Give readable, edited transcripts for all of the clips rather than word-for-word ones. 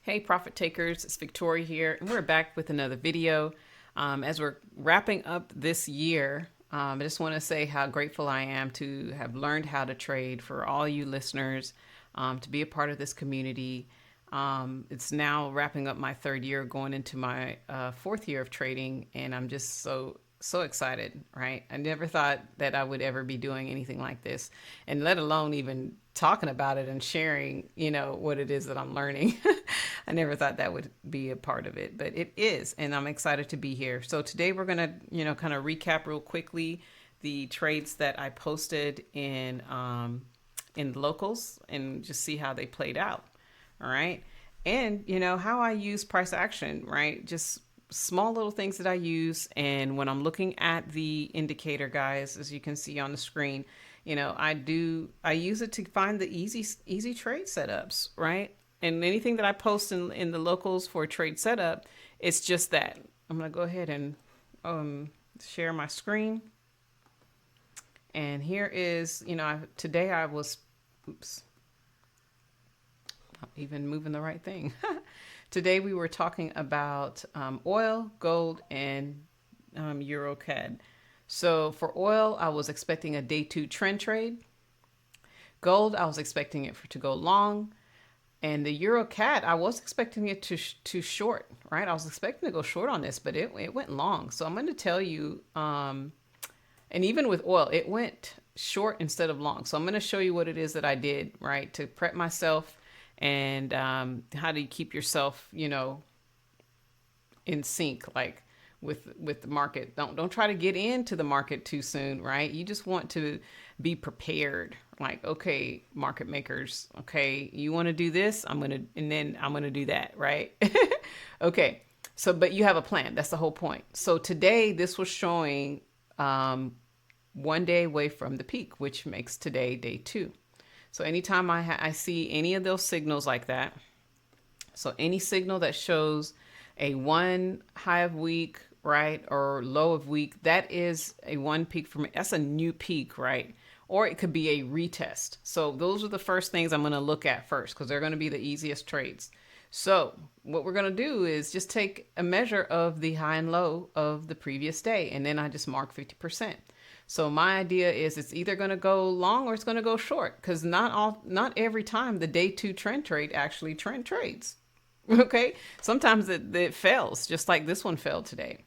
Hey, profit takers, it's Victoria here, and we're back with another video. As we're wrapping up this year, I just want to say how grateful I am to have learned how to trade for all you listeners, to be a part of this community. It's now wrapping up my third year, going into my fourth year of trading, and I'm just so excited, right? I never thought that I would ever be doing anything like this, and let alone even talking about it and sharing, what it is that I'm learning. I never thought that would be a part of it, but it is, and I'm excited to be here. So today we're going to, kind of recap real quickly the trades that I posted in locals and just see how they played out. All right. And, how I use price action, right? Just small little things that I use. And when I'm looking at the indicator, guys, as you can see on the screen, I use it to find the easy trade setups, right? And anything that I post in the locals for trade setup, it's just that. I'm going to go ahead and share my screen. And here is, today I was, oops, not even moving the right thing. Today we were talking about oil, gold, and EURCAD. So for oil, I was expecting a day 2 trend trade. Gold, I was expecting it to go long. And the EURCAD, I was expecting it to short, right? I was expecting to go short on this, but it went long. So I'm going to tell you, and even with oil, it went short instead of long. So I'm going to show you what it is that I did, right, to prep myself and how do you keep yourself, in sync, like with the market. Don't try to get into the market too soon, right? You just want to be prepared. Like, okay, market makers, okay, you want to do this, and then I'm gonna do that, right? Okay, so but you have a plan. That's the whole point. So today this was showing 1 day away from the peak, which makes today day 2. So anytime I see any of those signals like that, so any signal that shows a 1 high of week, right, or low of week, that is a 1 peak for me. That's a new peak, right? Or it could be a retest. So those are the first things I'm going to look at first, because they're going to be the easiest trades. So what we're going to do is just take a measure of the high and low of the previous day, and then I just mark 50%. So my idea is it's either going to go long or it's going to go short, because not every time the day 2 trend trade actually trend trades. Okay, sometimes it fails, just like this one failed today.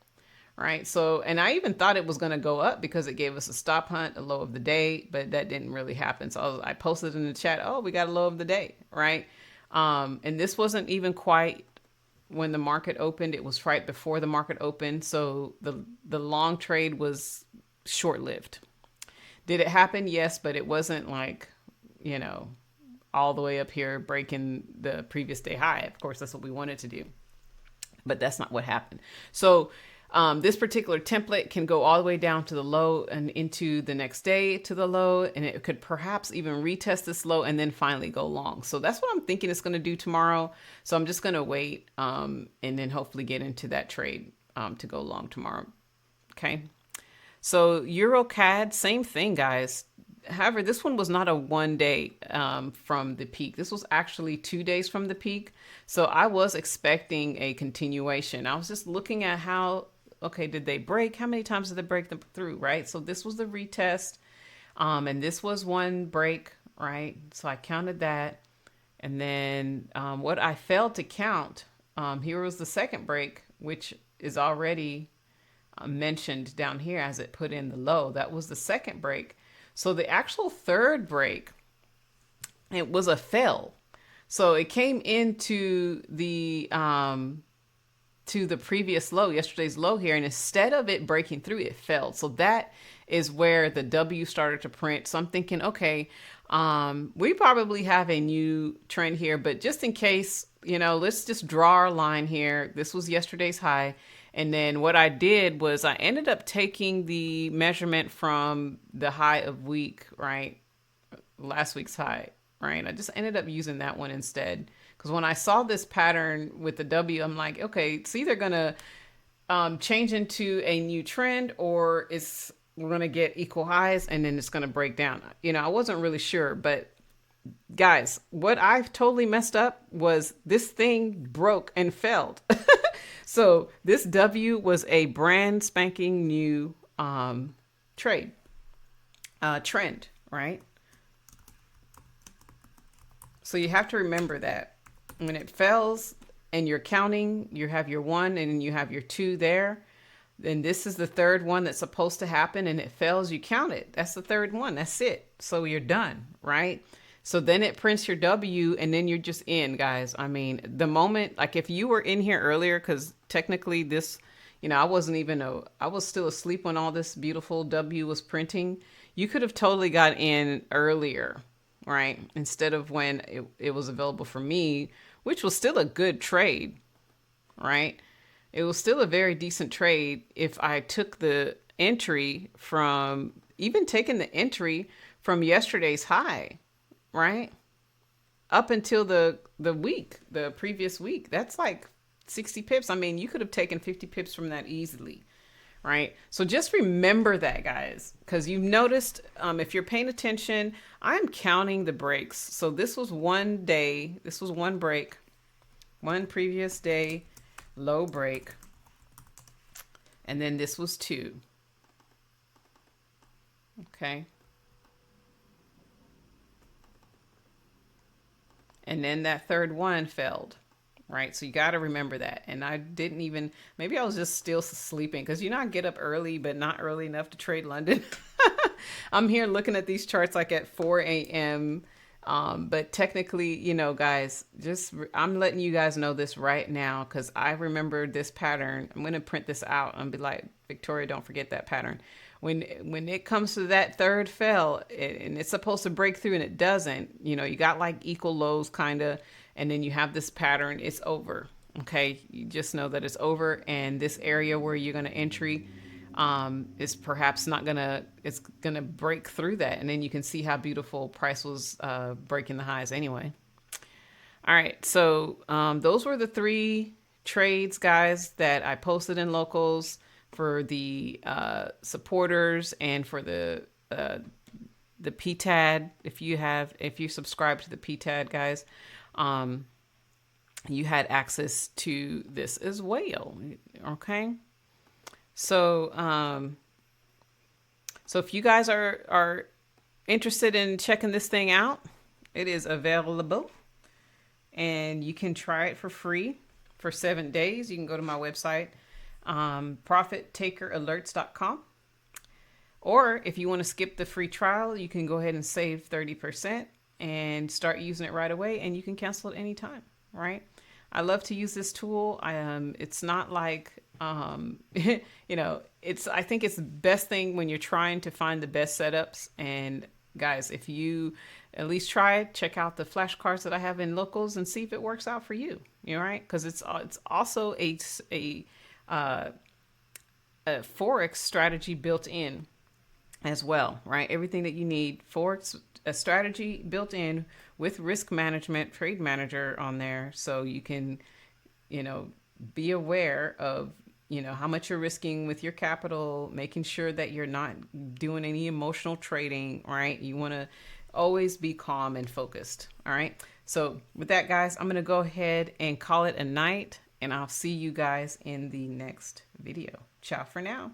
Right. So, and I even thought it was going to go up because it gave us a stop hunt, a low of the day, but that didn't really happen. So I posted in the chat, oh, we got a low of the day. Right. And this wasn't even quite when the market opened. It was right before the market opened. So the long trade was short lived. Did it happen? Yes, but it wasn't like, all the way up here breaking the previous day high. Of course, that's what we wanted to do, but that's not what happened. So this particular template can go all the way down to the low and into the next day to the low, and it could perhaps even retest this low and then finally go long. So that's what I'm thinking it's going to do tomorrow. So I'm just going to wait and then hopefully get into that trade to go long tomorrow. Okay. So EURCAD, same thing, guys. However, this one was not a 1 day from the peak. This was actually 2 days from the peak. So I was expecting a continuation. I was just looking at how, okay, did they break? How many times did they break them through, right? So this was the retest. And this was one break, right? So I counted that. And then what I failed to count, here was the second break, which is already mentioned down here as it put in the low. That was the second break. So the actual third break, it was a fail. So it came into the previous low, yesterday's low here, and instead of it breaking through, it failed. So that is where the W started to print. So I'm thinking, okay, we probably have a new trend here, but just in case, let's just draw our line here. This was yesterday's high. And then what I did was I ended up taking the measurement from the high of week, right? Last week's high, right? I just ended up using that one instead. Because when I saw this pattern with the W, I'm like, okay, it's either going to change into a new trend, or we're going to get equal highs and then it's going to break down. I wasn't really sure, but guys, what I've totally messed up was this thing broke and failed. So this W was a brand spanking new trade trend, right? So you have to remember that when it fails and you're counting, you have your 1 and you have your 2 there. Then this is the third one that's supposed to happen, and it fails, you count it. That's the third one. That's it. So you're done, right? So then it prints your W, and then you're just in, guys. I mean, the moment, like if you were in here earlier, because technically this, I wasn't even, I was still asleep when all this beautiful W was printing. You could have totally got in earlier, right? Instead of when it was available for me, which was still a good trade, right? It was still a very decent trade if I took the entry from, even taking the entry from yesterday's high, right? Up until the previous week. That's like 60 pips. I mean, you could have taken 50 pips from that easily, right? So just remember that, guys, because you've noticed, if you're paying attention, I'm counting the breaks. So this was one day, this was one break, one previous day low break, and then this was 2. Okay, and then that third one failed, right? So you got to remember that. And I didn't even, maybe I was just still sleeping, because I get up early but not early enough to trade London. I'm here looking at these charts like at 4 a.m. But technically, guys, I'm letting you guys know this right now, because I remember this pattern. I'm going to print this out and be like, Victoria, don't forget that pattern. When it comes to that third fail, and it's supposed to break through and it doesn't, you got like equal lows kind of, and then you have this pattern, it's over. Okay. You just know that it's over. And this area where you're going to entry, is perhaps not gonna, it's gonna break through that, and then you can see how beautiful price was breaking the highs anyway. All right, so those were the 3 trades, guys, that I posted in locals for the supporters and for the PTAD. If you subscribe to the PTAD, guys, you had access to this as well. Okay. So, so if you guys are interested in checking this thing out, it is available, and you can try it for free for 7 days. You can go to my website, profittakeralerts.com. Or if you want to skip the free trial, you can go ahead and save 30% and start using it right away, and you can cancel it anytime, right? I love to use this tool. It's not like, I think it's the best thing when you're trying to find the best setups. And guys, if you at least try it, check out the flashcards that I have in locals and see if it works out for you. You know, right? Because it's also a Forex strategy built in as well, right? Everything that you need, Forex, a strategy built in with risk management, trade manager on there. So you can, be aware of, how much you're risking with your capital, making sure that you're not doing any emotional trading, right? You want to always be calm and focused. All right. So with that, guys, I'm going to go ahead and call it a night, and I'll see you guys in the next video. Ciao for now.